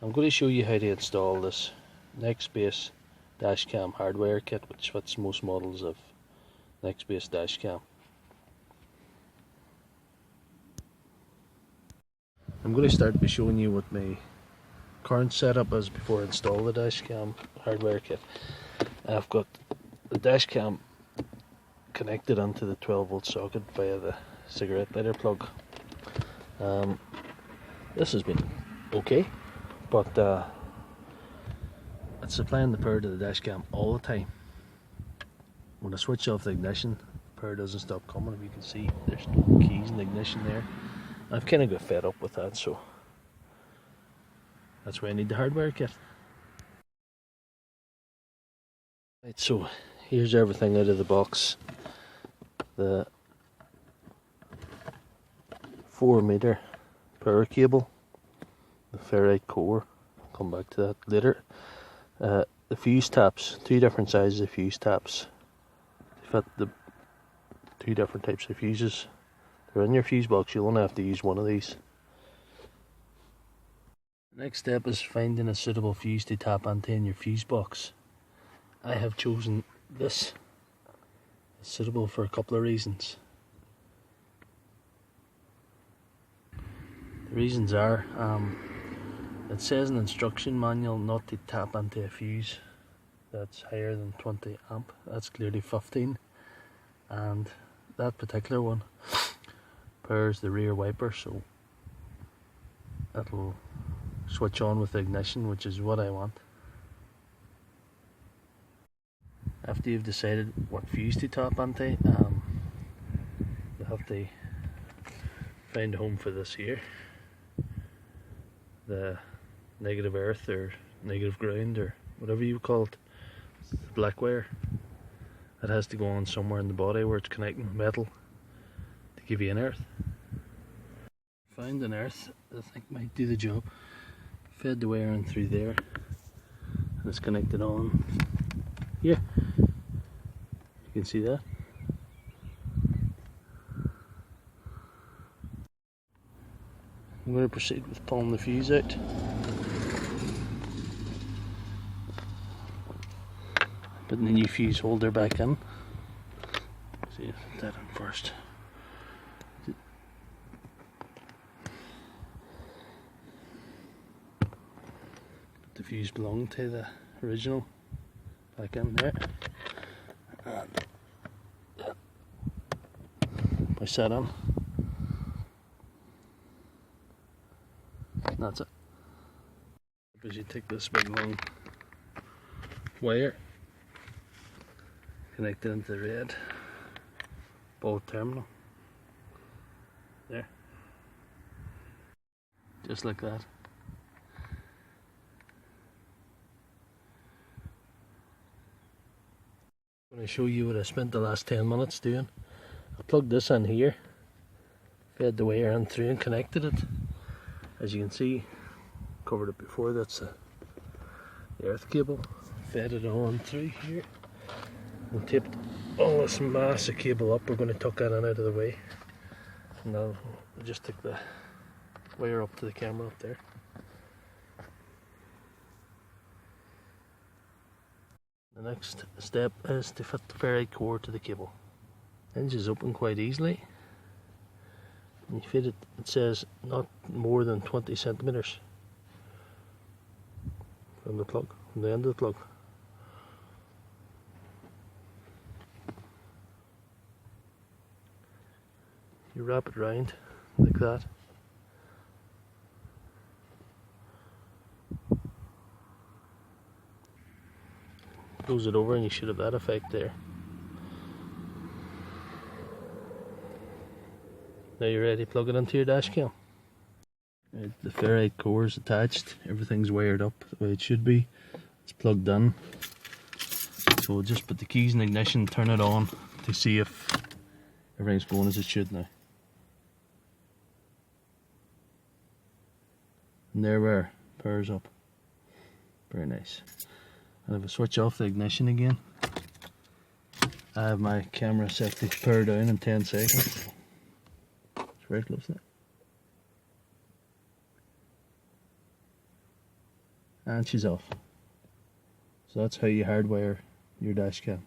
I'm going to show you how to install this Nextbase dashcam hardwire kit, which fits most models of Nextbase dashcam. I'm going to start by showing you what my current setup is before I install the dashcam hardwire kit. I've got the dashcam connected onto the 12-volt socket via the cigarette lighter plug. This has been okay, but it's supplying the power to the dashcam all the time. When I switch off the ignition, the power doesn't stop coming. If you can see, there's no keys in the ignition there. I've kind of got fed up with that, so that's why I need the hardwire kit. Right, so here's everything out of the box. The 4-meter power cable, the ferrite core, I'll come back to that later. The fuse taps, 2 different sizes of fuse taps to fit the 2 different types of fuses. They're in your fuse box, you'll only have to use one of these. The next step is finding a suitable fuse to tap onto in your fuse box. I have chosen this. It's suitable for a couple of reasons. The reasons are, it says in the instruction manual not to tap onto a fuse that's higher than 20 amp. That's clearly 15, and that particular one powers the rear wiper, so it'll switch on with the ignition, which is what I want. After you've decided what fuse to tap onto, you have to find a home for this here. The negative earth or negative ground or whatever you call it, the black wire. It has to go on somewhere in the body where it's connecting with metal to give you an earth. Found an earth I think might do the job. Fed the wire in through there and it's connected on here. You can see that. I'm going to proceed with pulling the fuse out. Putting the new fuse holder back in. See, put that in first. Put the fuse belonging to the original back in there. And push that on. And that's it. As you take this big long wire, connect it into the red bulb terminal. There. Just like that. I'm going to show you what I spent the last 10 minutes doing. I plugged this in here, fed the wire in through and connected it. As you can see, covered it before, that's the earth cable. Fed it on through here and taped all this mass of cable up. We're going to tuck that in out of the way. And now I'll just take the wire up to the camera up there. The next step is to fit the ferrite core to the cable. The hinge is open quite easily. When you fit it, it says not more than 20 centimeters from the plug, from the end of the plug. You wrap it round like that. Close it over and you should have that effect there. Now you're ready to plug it into your dashcam. Right, the ferrite core is attached, everything's wired up the way it should be. It's plugged in. So we'll just put the keys in ignition, turn it on to see if everything's going as it should now. And there we are, power's up. Very nice. And if I switch off the ignition again, I have my camera set to power down in 10 seconds. It's very close there. and she's off. So that's how you hardwire your dash cam.